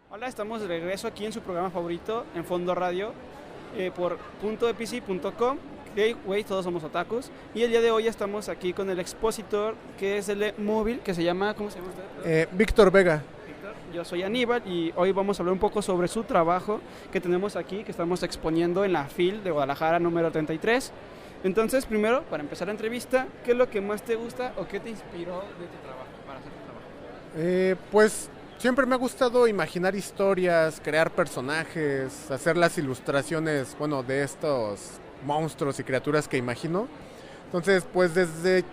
Hola, estamos de regreso aquí en su programa favorito, en Fondo Radio, por .epc.com. Güey, todos somos otakus. Y el día de hoy estamos aquí con el expositor, que es el móvil, que se llama, ¿cómo se llama usted? Víctor Vega. Víctor, yo soy Aníbal y hoy vamos a hablar un poco sobre su trabajo que tenemos aquí, que estamos exponiendo en la FIL de Guadalajara número 33. Entonces, primero, para empezar la entrevista, ¿qué es lo que más te gusta o qué te inspiró de tu trabajo, para hacer tu trabajo? Pues siempre me ha gustado imaginar historias, crear personajes, hacer las ilustraciones, bueno, de estos monstruos y criaturas que imagino. Entonces, pues desde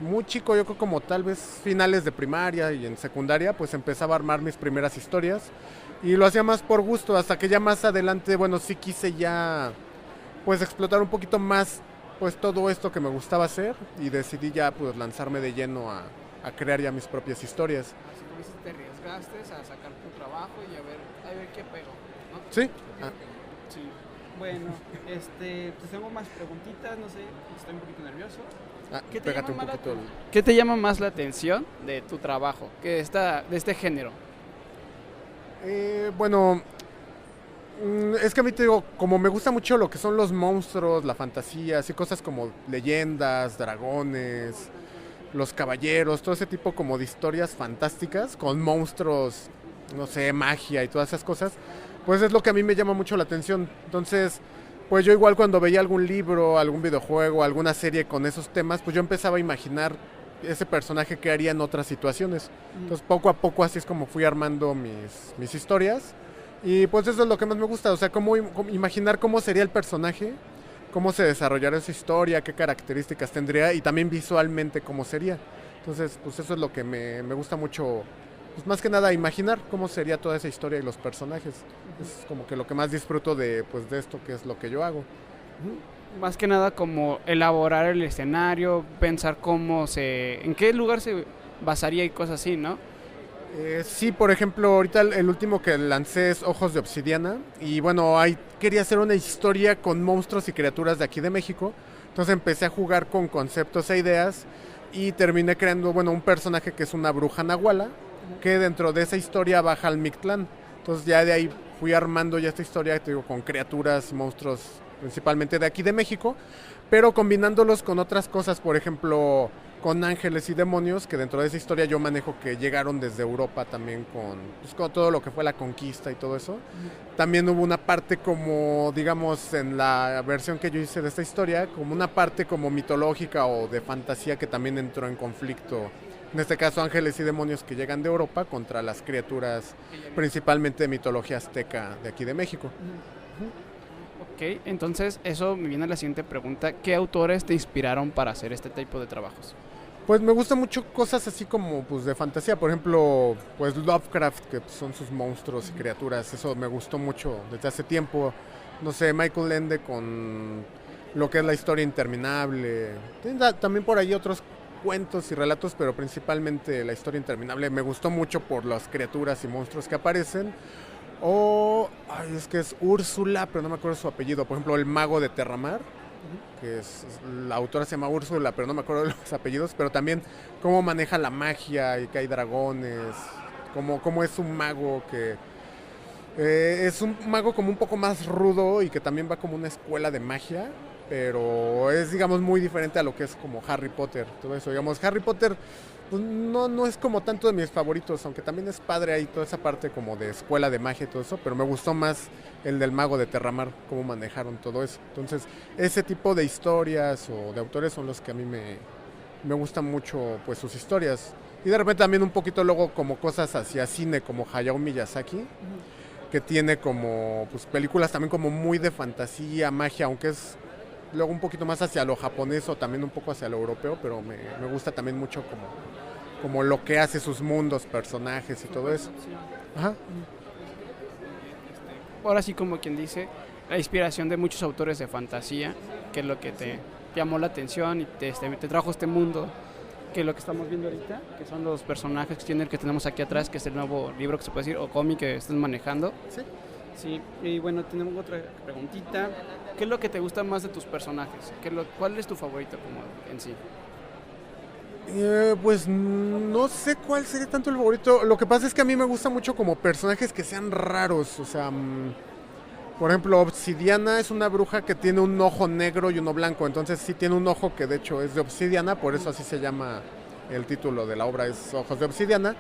muy chico, yo creo como tal vez finales de primaria y en secundaria, pues empezaba a armar mis primeras historias y lo hacía más por gusto, hasta que ya más adelante, bueno, sí quise ya pues explotar un poquito más pues todo esto que me gustaba hacer y decidí ya pues lanzarme de lleno a crear ya mis propias historias. Así como dices, te arriesgaste a sacar tu trabajo y a ver qué pego, ¿no? Sí. Sí. Bueno, te tengo más preguntitas, no sé, estoy un poquito nervioso. ¿Qué te llama más la atención de tu trabajo, de este género? Bueno, es que a mí te digo, como me gusta mucho lo que son los monstruos, la fantasía, así cosas como leyendas, dragones, los caballeros, todo ese tipo como de historias fantásticas con monstruos, no sé, magia y todas esas cosas, pues es lo que a mí me llama mucho la atención. Entonces, pues yo igual cuando veía algún libro, algún videojuego, alguna serie con esos temas, pues yo empezaba a imaginar ese personaje que haría en otras situaciones. Entonces poco a poco así es como fui armando mis historias. Y pues eso es lo que más me gusta, o sea, cómo imaginar cómo sería el personaje, cómo se desarrollaría esa historia, qué características tendría y también visualmente cómo sería. Entonces, pues eso es lo que me gusta mucho, pues más que nada imaginar cómo sería toda esa historia y los personajes. Es como que lo que más disfruto de esto que es lo que yo hago. Más que nada como elaborar el escenario, pensar en qué lugar se basaría y cosas así, ¿no? Sí, por ejemplo, ahorita el último que lancé es Ojos de Obsidiana y bueno, ahí quería hacer una historia con monstruos y criaturas de aquí de México, entonces empecé a jugar con conceptos e ideas y terminé creando, bueno, un personaje que es una bruja nahuala, que dentro de esa historia baja al Mictlán, entonces ya de ahí fui armando ya esta historia, te digo, con criaturas y monstruos principalmente de aquí de México, pero combinándolos con otras cosas, por ejemplo, con ángeles y demonios, que dentro de esa historia yo manejo que llegaron desde Europa también con todo lo que fue la conquista y todo eso. También hubo una parte como, digamos, en la versión que yo hice de esta historia, como una parte como mitológica o de fantasía que también entró en conflicto. En este caso, ángeles y demonios que llegan de Europa contra las criaturas principalmente de mitología azteca de aquí de México. Ok, entonces eso me viene a la siguiente pregunta. ¿Qué autores te inspiraron para hacer este tipo de trabajos? Pues me gustan mucho cosas así como pues de fantasía, por ejemplo, pues Lovecraft, que son sus monstruos y criaturas, eso me gustó mucho desde hace tiempo. No sé, Michael Ende con lo que es la historia interminable. También por ahí otros cuentos y relatos, pero principalmente la historia interminable me gustó mucho por las criaturas y monstruos que aparecen. Es que es Úrsula, pero no me acuerdo su apellido. Por ejemplo, el mago de Terramar, que la autora se llama Úrsula, pero no me acuerdo de los apellidos, pero también cómo maneja la magia y que hay dragones, cómo es un mago que es un mago como un poco más rudo y que también va como una escuela de magia, pero es, digamos, muy diferente a lo que es como Harry Potter, todo eso. Digamos, Harry Potter pues, no es como tanto de mis favoritos, aunque también es padre ahí toda esa parte como de escuela de magia y todo eso, pero me gustó más el del mago de Terramar, cómo manejaron todo eso. Entonces, ese tipo de historias o de autores son los que a mí me gustan mucho, pues sus historias. Y de repente también un poquito luego como cosas hacia cine, como Hayao Miyazaki, que tiene como pues películas también como muy de fantasía, magia, aunque es luego un poquito más hacia lo japonés o también un poco hacia lo europeo, pero me gusta también mucho como lo que hace sus mundos, personajes y todo eso. Ajá. Ahora sí, como quien dice, la inspiración de muchos autores de fantasía, que es lo que te llamó la atención y te trajo este mundo, que es lo que estamos viendo ahorita, que son los personajes que tenemos aquí atrás, que es el nuevo libro que se puede decir, o cómic que estás manejando. Sí. Sí, y bueno, tenemos otra preguntita. ¿Qué es lo que te gusta más de tus personajes? ¿Cuál es tu favorito como en sí? Pues no sé cuál sería tanto el favorito. Lo que pasa es que a mí me gusta mucho como personajes que sean raros. O sea, por ejemplo, Obsidiana es una bruja que tiene un ojo negro y uno blanco. Entonces sí tiene un ojo que de hecho es de obsidiana, por eso así se llama el título de la obra, es Ojos de Obsidiana.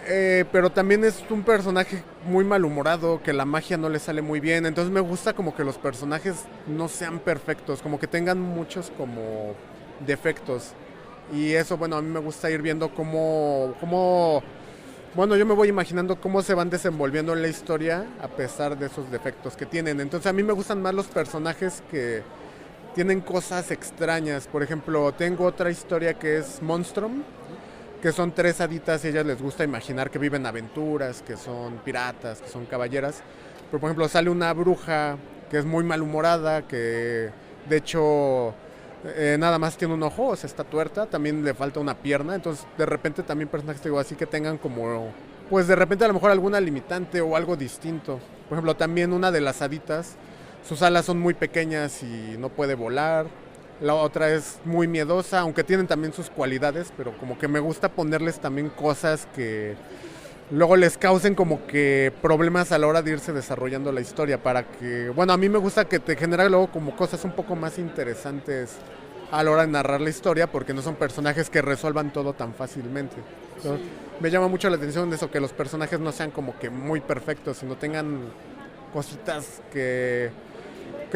Pero también es un personaje muy malhumorado, que la magia no le sale muy bien. Entonces me gusta como que los personajes no sean perfectos, como que tengan muchos como defectos. Y eso, bueno, a mí me gusta ir viendo bueno, yo me voy imaginando cómo se van desenvolviendo en la historia a pesar de esos defectos que tienen. Entonces a mí me gustan más los personajes que tienen cosas extrañas. Por ejemplo, tengo otra historia que es Monstrum, que son 3 haditas y a ellas les gusta imaginar que viven aventuras, que son piratas, que son caballeras. Pero por ejemplo sale una bruja que es muy malhumorada, que de hecho nada más tiene un ojo, o sea, está tuerta, también le falta una pierna. Entonces de repente también personajes, digo, así que tengan como, pues de repente a lo mejor alguna limitante o algo distinto. Por ejemplo, también una de las haditas, sus alas son muy pequeñas y no puede volar. La otra es muy miedosa, aunque tienen también sus cualidades, pero como que me gusta ponerles también cosas que luego les causen como que problemas a la hora de irse desarrollando la historia, para que, bueno, a mí me gusta que te genera luego como cosas un poco más interesantes a la hora de narrar la historia, porque no son personajes que resuelvan todo tan fácilmente. Entonces, me llama mucho la atención eso, que los personajes no sean como que muy perfectos, sino tengan cositas que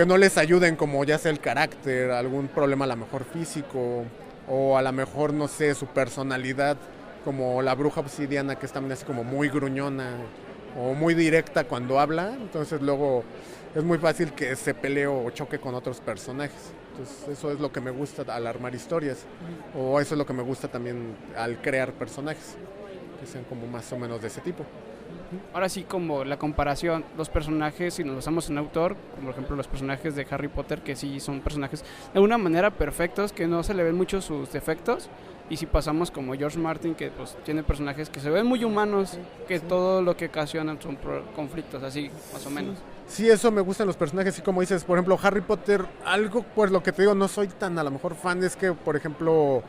no les ayuden, como ya sea el carácter, algún problema a lo mejor físico, o a lo mejor, no sé, su personalidad, como la bruja obsidiana, que es también así como muy gruñona o muy directa cuando habla. Entonces luego es muy fácil que se pelee o choque con otros personajes. Entonces eso es lo que me gusta al armar historias, o eso es lo que me gusta también al crear personajes, que sean como más o menos de ese tipo. Ahora sí, como la comparación, los personajes, si nos basamos en autor, como por ejemplo los personajes de Harry Potter, que sí son personajes de alguna manera perfectos, que no se le ven mucho sus defectos, y si pasamos como George Martin, que pues tiene personajes que se ven muy humanos, que todo lo que ocasionan son conflictos, así más o menos. Sí, eso me gustan los personajes, y como dices, por ejemplo, Harry Potter, algo, pues lo que te digo, no soy tan a lo mejor fan, es que, por ejemplo,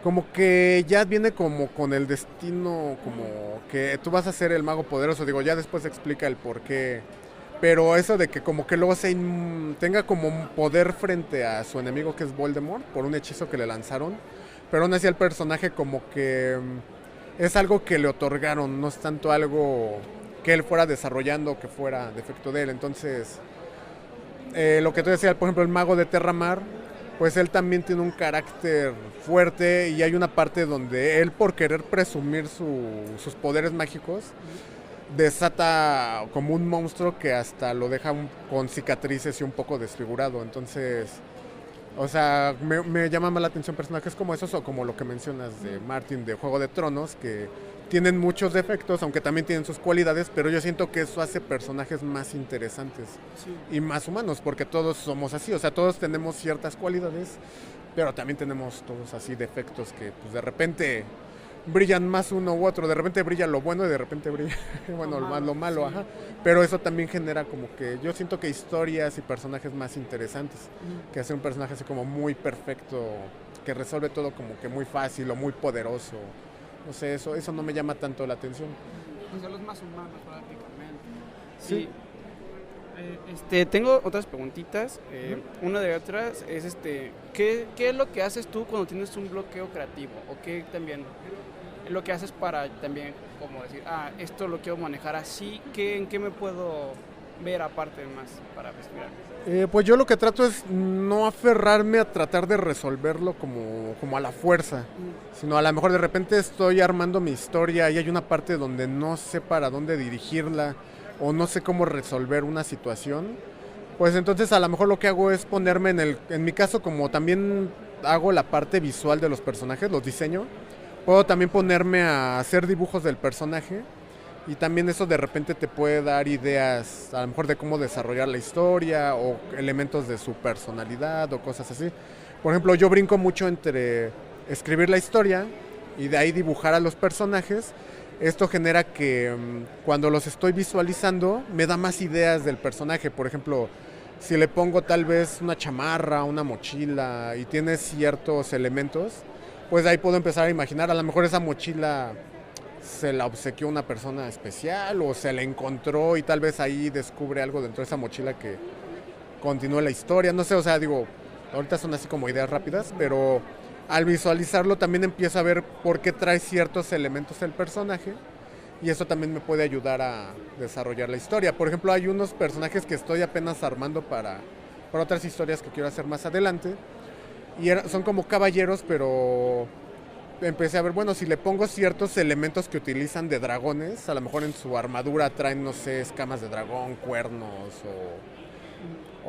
como que ya viene como con el destino, como que tú vas a ser el mago poderoso. Digo, ya después explica el por qué, pero eso de que como que luego tenga como un poder frente a su enemigo, que es Voldemort, por un hechizo que le lanzaron, pero aún así el personaje como que es algo que le otorgaron, no es tanto algo que él fuera desarrollando, que fuera defecto de él. Entonces lo que tú decías, por ejemplo, el mago de Terramar, pues él también tiene un carácter fuerte, y hay una parte donde él, por querer presumir sus poderes mágicos, desata como un monstruo que hasta lo deja con cicatrices y un poco desfigurado. Entonces, o sea, me llama más la atención personajes como esos, o como lo que mencionas de Martin de Juego de Tronos, que tienen muchos defectos, aunque también tienen sus cualidades, pero yo siento que eso hace personajes más interesantes y más humanos, porque todos somos así, o sea, todos tenemos ciertas cualidades, pero también tenemos todos así defectos que pues de repente brillan más uno u otro, de repente brilla lo bueno y de repente brilla bueno, lo malo, ajá. Pero eso también genera como que yo siento que historias y personajes más interesantes, que hacer un personaje así como muy perfecto, que resuelve todo como que muy fácil o muy poderoso. No sé, eso no me llama tanto la atención. Son los más humanos prácticamente. Sí. Tengo otras preguntitas. Una de otras es ¿qué es lo que haces tú cuando tienes un bloqueo creativo? ¿O qué también es lo que haces para también como decir, esto lo quiero manejar así? ¿En qué me puedo ver aparte más para respirar? Pues yo lo que trato es no aferrarme a tratar de resolverlo como a la fuerza, sino a lo mejor de repente estoy armando mi historia y hay una parte donde no sé para dónde dirigirla o no sé cómo resolver una situación. Pues entonces a lo mejor lo que hago es ponerme en mi caso, como también hago la parte visual de los personajes, los diseño, puedo también ponerme a hacer dibujos del personaje. Y también eso de repente te puede dar ideas, a lo mejor de cómo desarrollar la historia o elementos de su personalidad o cosas así. Por ejemplo, yo brinco mucho entre escribir la historia y de ahí dibujar a los personajes, Esto genera que cuando los estoy visualizando me da más ideas del personaje. Por ejemplo, si le pongo tal vez una chamarra, una mochila y tiene ciertos elementos, pues ahí puedo empezar a imaginar, a lo mejor esa mochila se la obsequió una persona especial o se la encontró y tal vez ahí descubre algo dentro de esa mochila que continúe la historia. No sé, o sea, digo, ahorita son así como ideas rápidas, pero al visualizarlo también empiezo a ver por qué trae ciertos elementos el personaje y eso también me puede ayudar a desarrollar la historia. Por ejemplo, hay unos personajes que estoy apenas armando para otras historias que quiero hacer más adelante y son como caballeros, pero empecé a ver, bueno, si le pongo ciertos elementos que utilizan de dragones, a lo mejor en su armadura traen, no sé, escamas de dragón, cuernos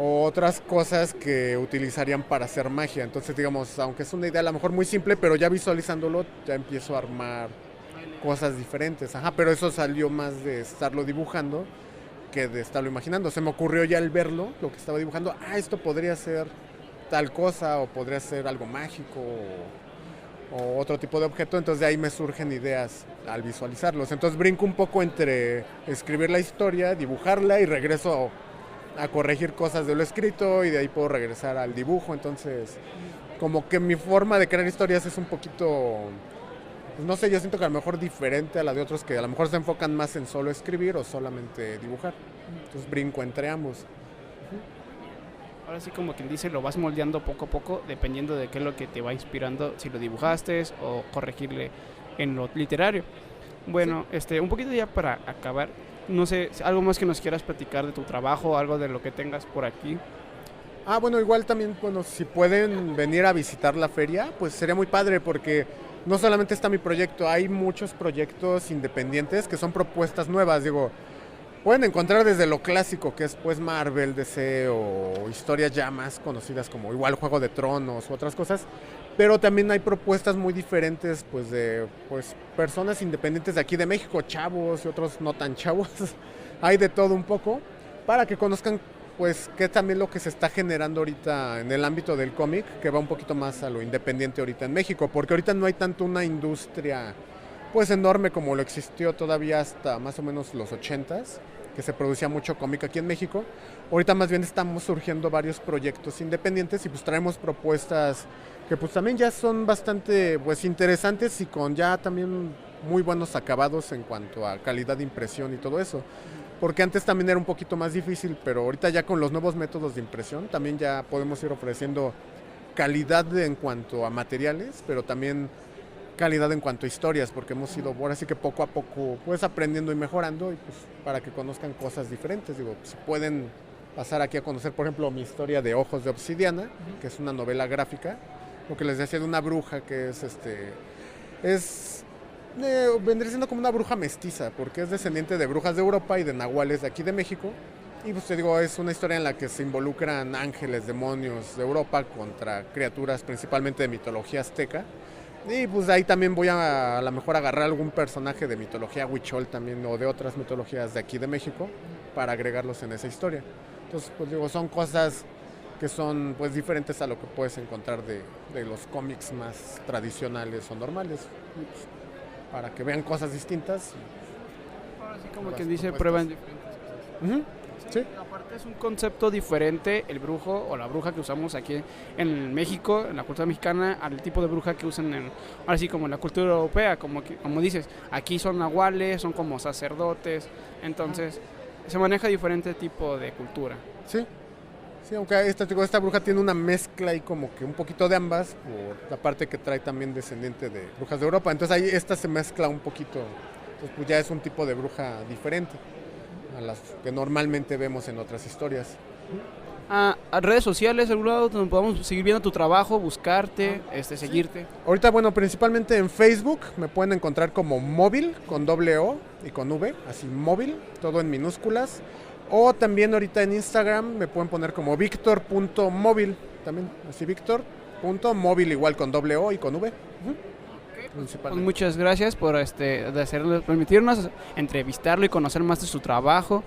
o otras cosas que utilizarían para hacer magia. Entonces, digamos, aunque es una idea a lo mejor muy simple, pero ya visualizándolo ya empiezo a armar cosas diferentes. Ajá, pero eso salió más de estarlo dibujando que de estarlo imaginando. Se me ocurrió ya al verlo, lo que estaba dibujando, esto podría ser tal cosa o podría ser algo mágico o otro tipo de objeto, entonces de ahí me surgen ideas al visualizarlos. Entonces brinco un poco entre escribir la historia, dibujarla y regreso a corregir cosas de lo escrito y de ahí puedo regresar al dibujo. Entonces como que mi forma de crear historias es un poquito, pues no sé, yo siento que a lo mejor diferente a la de otros que a lo mejor se enfocan más en solo escribir o solamente dibujar. Entonces brinco entre ambos. Ahora sí, como quien dice, lo vas moldeando poco a poco, dependiendo de qué es lo que te va inspirando, si lo dibujaste o corregirle en lo literario. Bueno, sí. Un poquito ya para acabar, no sé, algo más que nos quieras platicar de tu trabajo, algo de lo que tengas por aquí. Bueno, igual también, bueno, si pueden venir a visitar la feria, pues sería muy padre porque no solamente está mi proyecto, hay muchos proyectos independientes que son propuestas nuevas, digo. Pueden encontrar desde lo clásico que es pues Marvel, DC o historias ya más conocidas como igual Juego de Tronos u otras cosas, pero también hay propuestas muy diferentes pues de pues personas independientes de aquí de México, chavos y otros no tan chavos. Hay de todo un poco para que conozcan pues qué también lo que se está generando ahorita en el ámbito del cómic, que va un poquito más a lo independiente ahorita en México, porque ahorita no hay tanto una industria pues enorme como lo existió todavía hasta más o menos los 80s, que se producía mucho cómic aquí en México. Ahorita más bien estamos surgiendo varios proyectos independientes y pues traemos propuestas que pues también ya son bastante pues interesantes y con ya también muy buenos acabados en cuanto a calidad de impresión y todo eso. Porque antes también era un poquito más difícil, pero ahorita ya con los nuevos métodos de impresión también ya podemos ir ofreciendo calidad en cuanto a materiales, pero también calidad en cuanto a historias, porque hemos ido ahora sí que poco a poco pues aprendiendo y mejorando y pues para que conozcan cosas diferentes. Digo, si pueden pasar aquí a conocer por ejemplo mi historia de Ojos de Obsidiana, que es una novela gráfica, lo que les decía de una bruja que vendría siendo como una bruja mestiza, porque es descendiente de brujas de Europa y de nahuales de aquí de México. Y pues te digo, es una historia en la que se involucran ángeles, demonios de Europa contra criaturas principalmente de mitología azteca. Y pues ahí también voy a lo mejor agarrar algún personaje de mitología huichol también o de otras mitologías de aquí de México para agregarlos en esa historia. Entonces pues digo, son cosas que son pues diferentes a lo que puedes encontrar de los cómics más tradicionales o normales, pues, para que vean cosas distintas. Así como que dice, prueban diferentes cosas. Sí. Aparte es un concepto diferente el brujo o la bruja que usamos aquí en México, en la cultura mexicana, al tipo de bruja que usan ahora sí como en la cultura europea, como dices, aquí son nahuales, son como sacerdotes, entonces se maneja diferente tipo de cultura. Sí, aunque esta bruja tiene una mezcla y como que un poquito de ambas, por la parte que trae también descendiente de brujas de Europa, entonces ahí esta se mezcla un poquito, entonces pues ya es un tipo de bruja diferente a las que normalmente vemos en otras historias. A redes sociales, algún lado donde podamos seguir viendo tu trabajo, buscarte, seguirte. Ahorita, bueno, principalmente en Facebook me pueden encontrar como Móvil, con doble O y con V, así Móvil, todo en minúsculas. O también ahorita en Instagram me pueden poner como victor.móvil, también así victor.móvil igual con doble O y con V. Pues muchas gracias por permitirnos entrevistarlo y conocer más de su trabajo.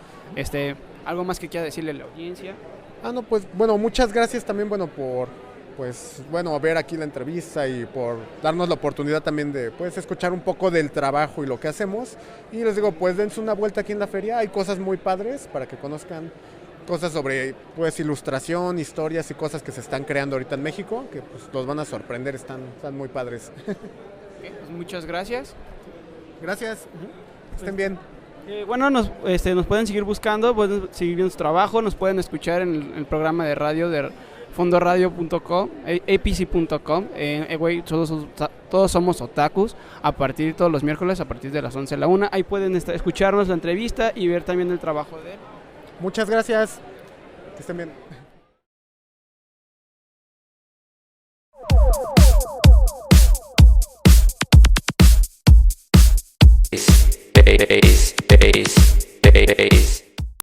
¿Algo más que quiera decirle a la audiencia? No, pues bueno, muchas gracias también por pues bueno, ver aquí la entrevista y por darnos la oportunidad también de pues escuchar un poco del trabajo y lo que hacemos. Y les digo, pues dense una vuelta aquí en la feria, hay cosas muy padres para que conozcan cosas sobre pues ilustración, historias y cosas que se están creando ahorita en México, que pues los van a sorprender, están muy padres. Okay, pues muchas gracias. Gracias, estén bien. Bueno, nos pueden seguir buscando, pueden seguir viendo su trabajo, nos pueden escuchar en el programa de radio de fondoradio.com, apc.com. Güey, todos somos otakus, todos los miércoles a partir de las 11 a la 1. Ahí pueden escucharnos la entrevista y ver también el trabajo de él. Muchas gracias, que estén bien. Bass.